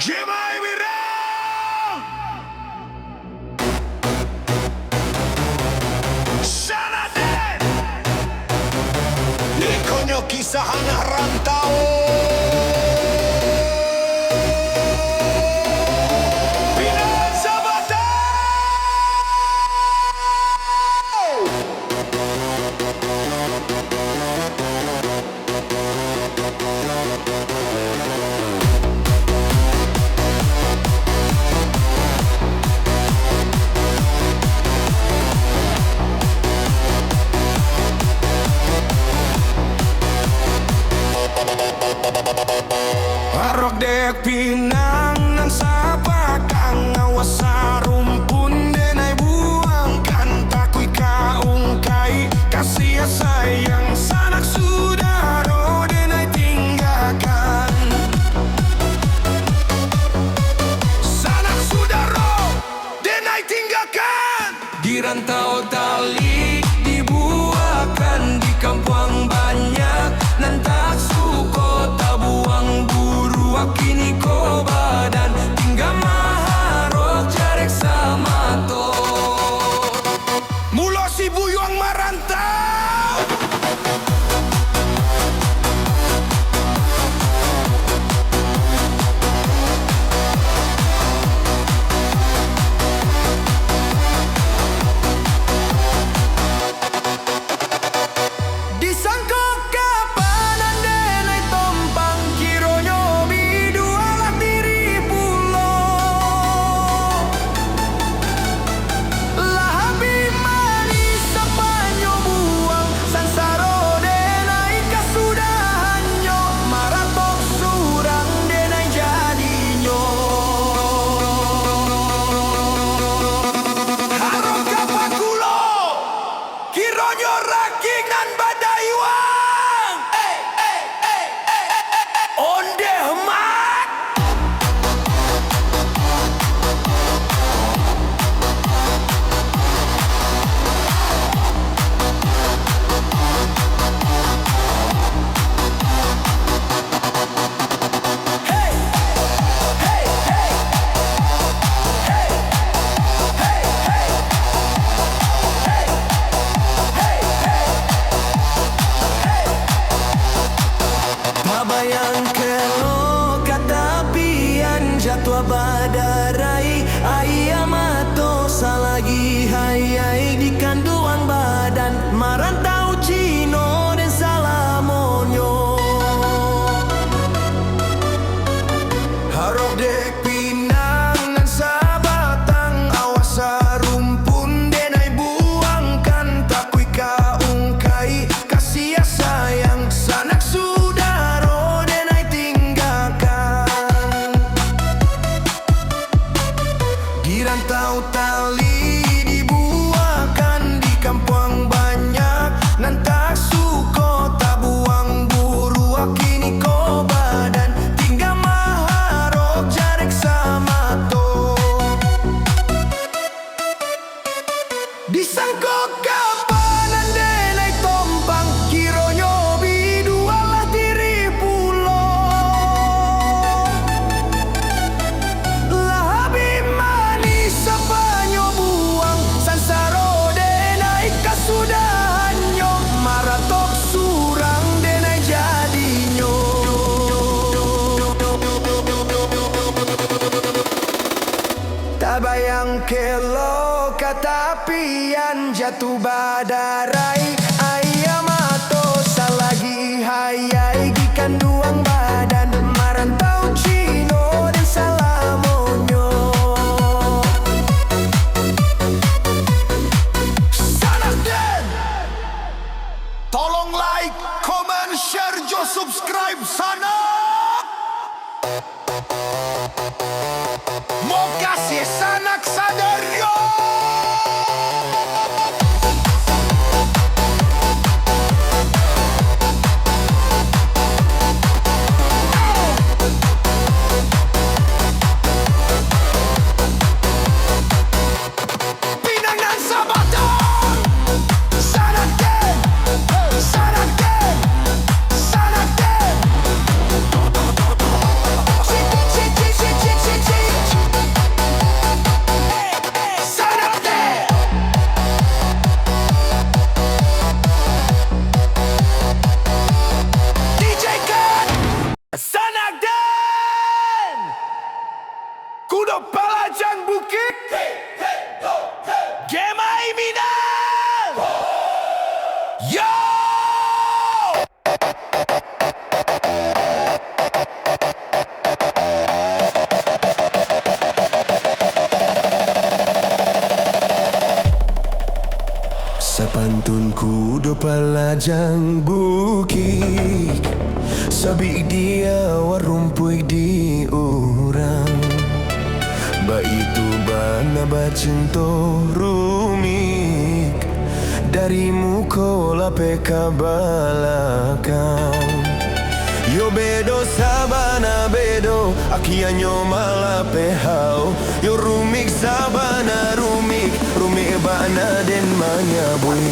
Jemai Wirang Sanaden Ikonyo kisahan rantau Arok dek pinang nang sapa kang ngawas rumpun denai buangkan takui kaungkai kasih sayang sanak sudaro denai tinggalkan sanak sudaro denai tinggalkan di rantau tali dibuahkan di kampung banyak nan tak suko tabuang kini ko badan tinggal maharok jarek sama to mulo si buyuang marantau disangkok kapanan denai tompang kironyo Bayang kelo kata pian jatuh badarai ayam atau salagi hayai di kanduan badan marantau Cino dan Salamonyo harok dek pinang nan sabatang awas rumpun denai buangkan takui kaungkai kasih sayang sanak rantau tali dibuahkan di kampung banyak nan tak suko tabuang buru kini ko badan tinggal maharok jarek sama to disangkok kapanan denai tompang kironyo bidualah diri pulo bayang kelo kata pian jatuh badarai ayam atau salagi hayai di kanduang badan marantau Cino dan Salamonyo Sanaden tolong like, comment, share, jo subscribe sana mau kasih sanak sadaryo do palajang bukit Gemai Minang Yo! Sapantunku do palajang bukit Sabi dia warumpui di orang Baitu bana bacinto rumik Darimu kola peka balakang Yo bedo sabana bedo Akianyo malape hao Yo rumik sabana rumik Rumik bana den manyabui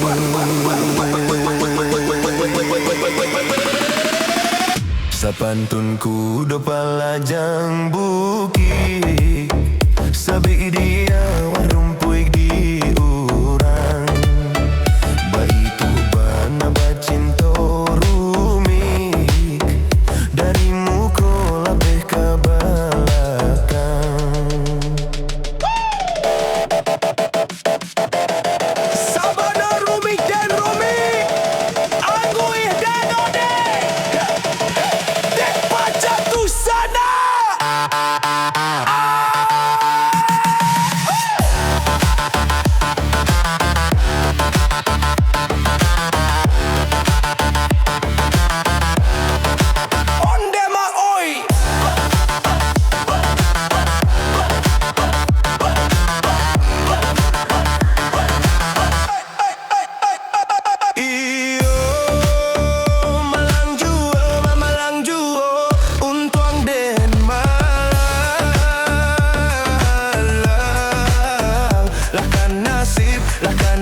Sapantunku do palajang bukit Sabi dia warumpui di orang Baitu bana bacinto rumik Darimu kola beka balakang Sabana rumik dan rumik Angguih dan ode Dek pajak tu sana Onde ma oi Iyo malang juo untuang den malang Lahkan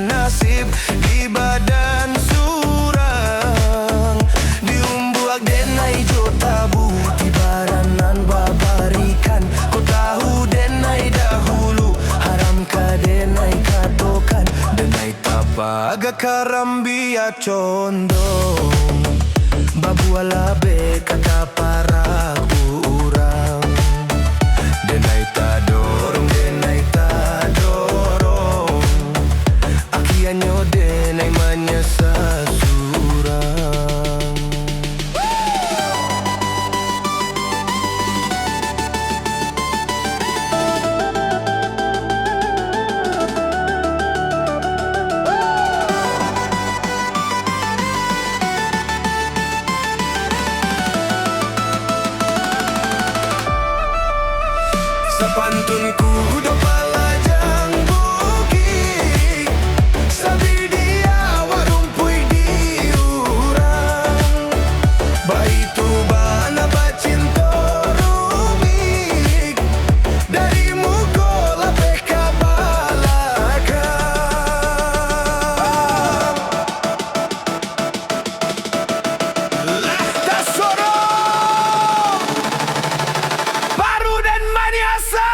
nasib di badan surang Diumbuak denai jo tabu Tibaranan babarikan Kau tahu denai dahulu Haramka denai katokan Denai tapaga karambia condong Babuala be kata para kurang Denai ta dorong Akianyo denai manyasa surang Sapantunku do palajang bukit Sabi dia warumpui di urang Baitu bana bacinto rumik Darimu kola peka balakang Das sorong Baru dan maniasa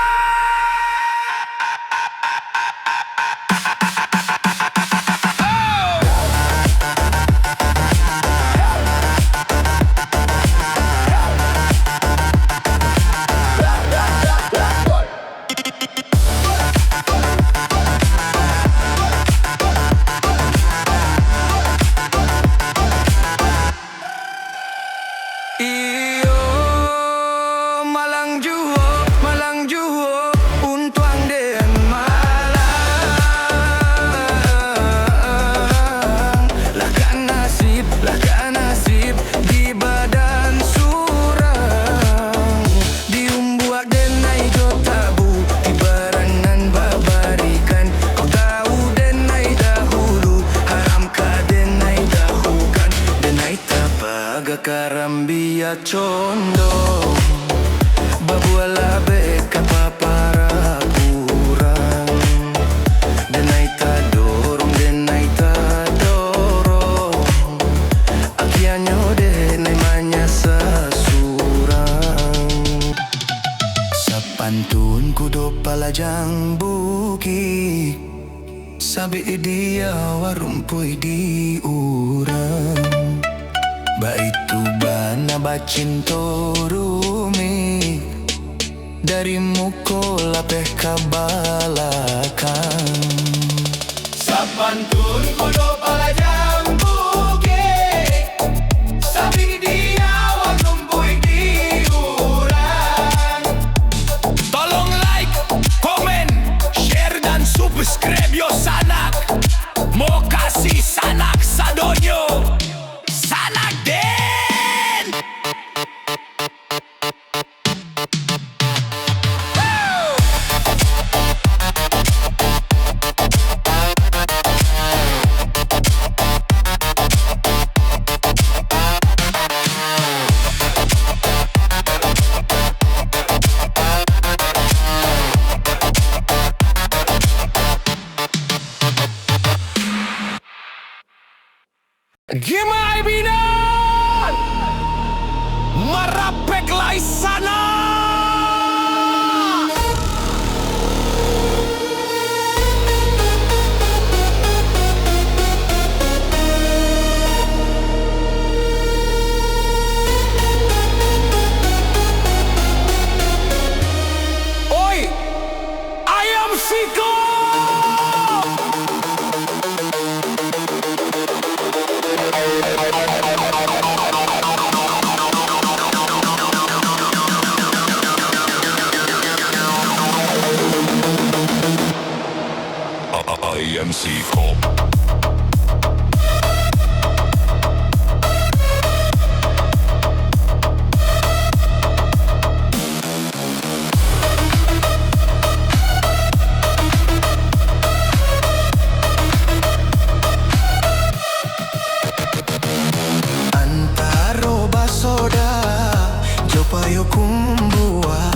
Iyo malang juo untuang den malang Lahkan nasib di badan surang Diumbuak denai jo tabu Tibaranan babarikan Kau tahu denai dahulu Haramka denai dahukan Denai tapaga karambia condong Babuala be kapa para kurang Denai ta dorong Akianyo denai manyasa surang Sapantunku do palajang bukit Sabi dia warumpui di urang Baitu bana bacinto rumik dari mukul lapeh kabalakan. Sapantun kudo palajang bukit, sabi dia wag numboy di urang. Tolong like, comment, share dan subscribe yo sanak. Mo kasih sanak sa donyo, sanak din. Gimay binan marapek lai sana. Oi, ayam Siko. IMC Corp. Antaro basoda Jopayo kumbua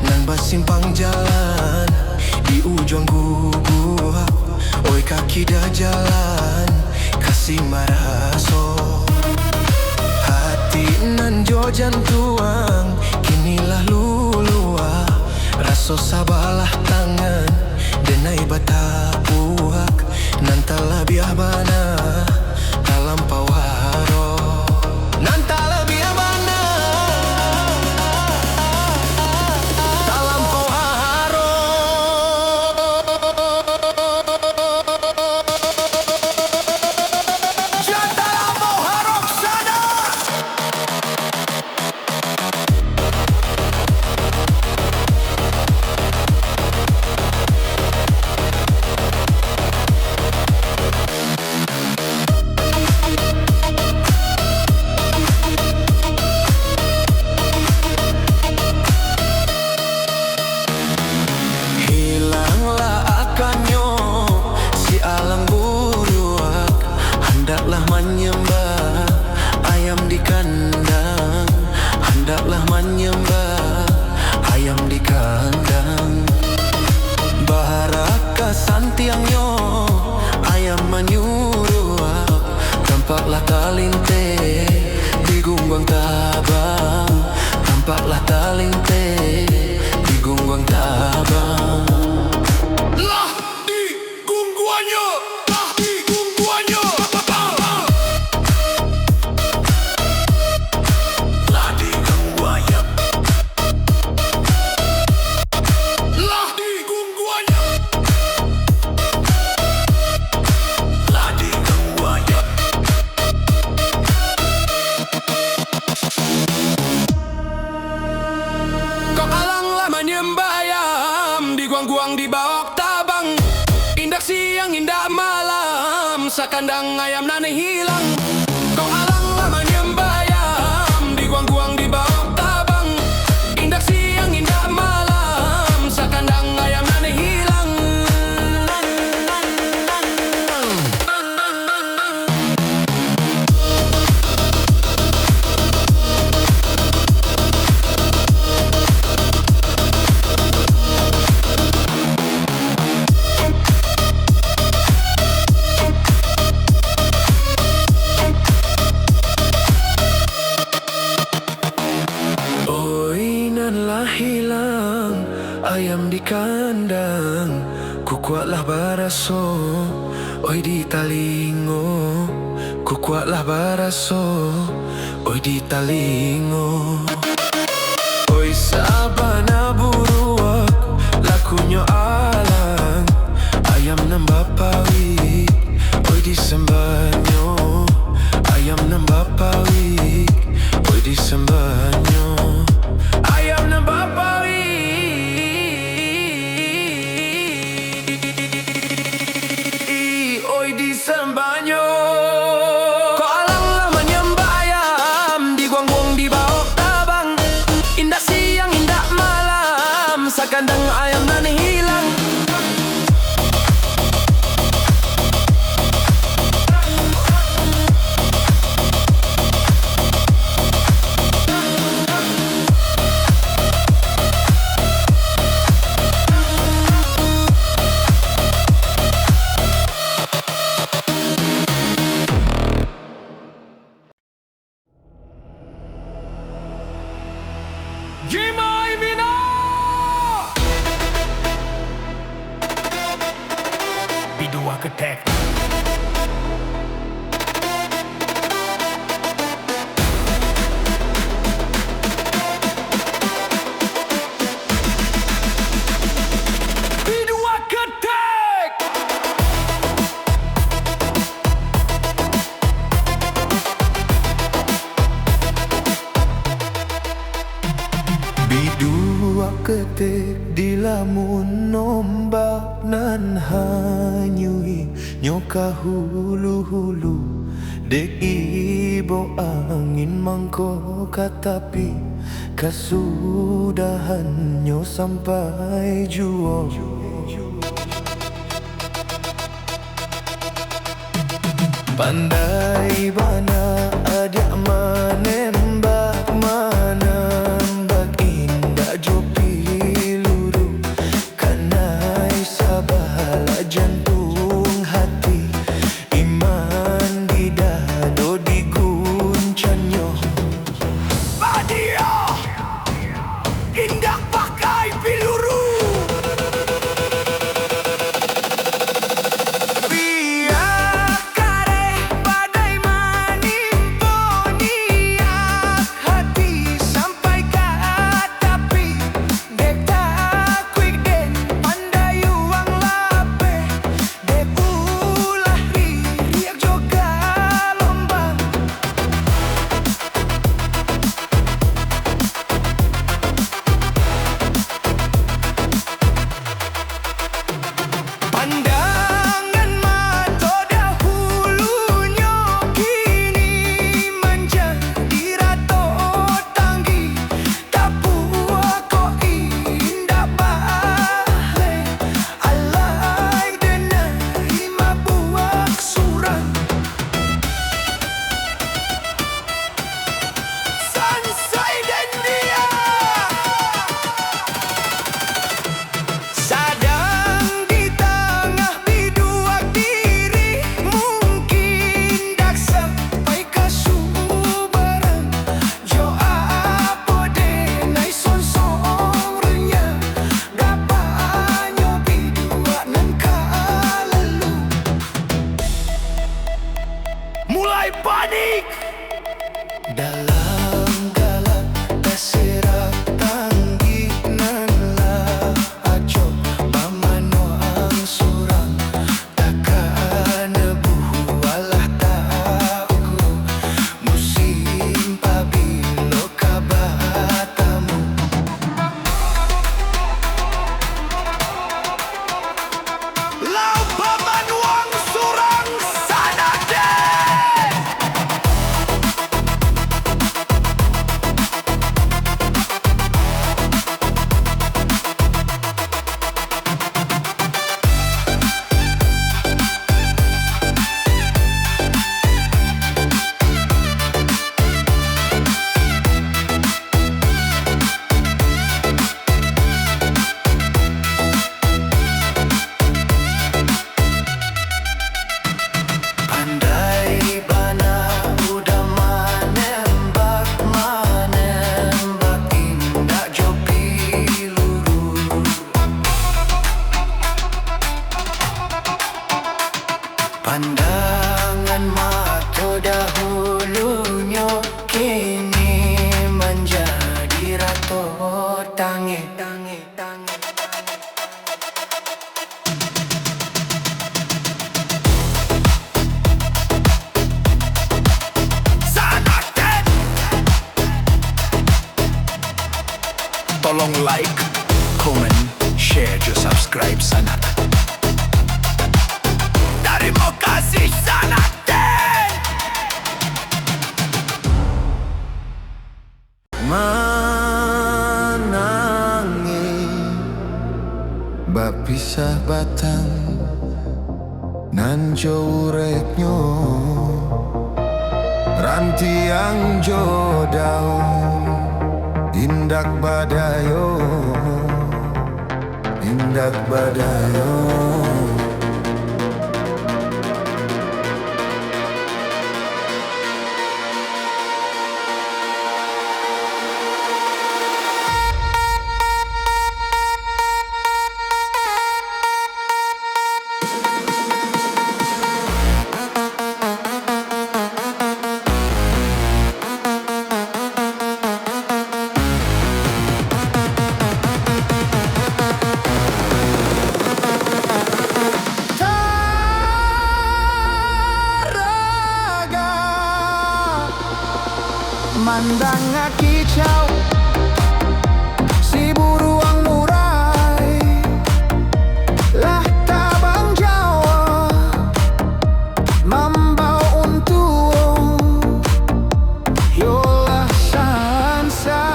Nang basimpang jalan di ujung gua. Oi kaki dah jalan kasih maraso. Hati nan jo jantuang kinilah lulua. Raso sabalah tangan denai batapuak. Nantala biah bana dalam pawaro. Nantala biah bana dalam pawaro. Jantara mau harok sana. Hilanglah akannya si alang buruak. Hendaklah menyembah ayam di kandang. Hendaklah menyembah ayam di kandang. Baharaka santiangnya ayam menyuruak. Tampaklah talinte di gunggang tabang. Tampaklah talinte di gunggang tabang. Lah di gungguannya, lah di gungguannya. Lah di gungguannya. Lah di gungguannya. Lah di gungguannya. Kau alanglah menyembah ayam di guang-guang di bawah tabang. Indah siang indah malam sakandang ayam nane hilang. Kau alanglah menyembah ayam di guang-guang di bawah tabang. Indah siang indah malam sakandang ayam nane hilang. Hilang ayam di kandang, kuatlah baraso. Oi di talingo, kuatlah baraso. Oi di talingo. Oi sabana buru sakandang ayam nan hilang. Jimai Mina Bidua ketek Bidua ketek Bidua ketik di lamun nombak nan hanyui nyoka hulu-hulu dek ibo angin mangko katapi kasudahannya sampai juo. Pandai bana adik menembak menembak indah jopi luru kanai sabala jantung hati iman di dado diguncanyo. Badia Indah pakai piluru mulai panik Dalam galak terserak tanggi nan lah aco pamano ang surang takkan nebuh walah tahu musim pabilo kabatamu. Lau pamanuang surang sanade Pandangan mata dahulunya kini menjadi rato tangi. Tolong like, comment, share, just subscribe sana. Terima kasih sangat. Manangin bapisah batang nan jo ureknyo rantiang jo daun indak badayo indak badayo. Mandang kicau si buruang murai lah tabang Jawa mambau untung yolah sansa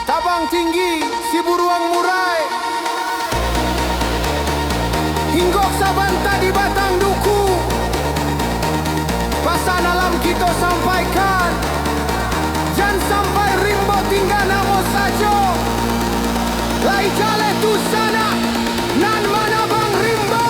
tabang tinggi si buruang murai hinggok sabanta di batang duku pasan alam kita sampaikan jangan sampai rimbo tinggal namo saja lai jale tu sana nan mana bang rimbo.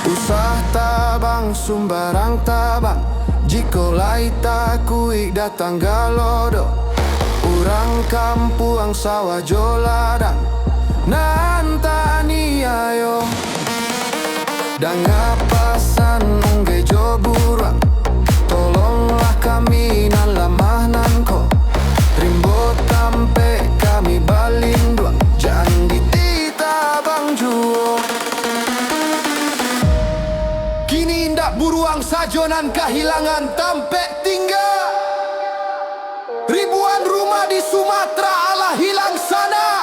Usah tabang sumbarang tabang jika lai takui datang galodo urang kampuang sawah joladang nan tani ayo dan ngapasan ungge jo burang tolonglah kami nan lamah nan ko rimbo tampe kami balinduang jangan ditita bang juo. Kini indak buruang sajonan kehilangan tampe tinggal ribuan rumah di Sumatera alah hilang sana.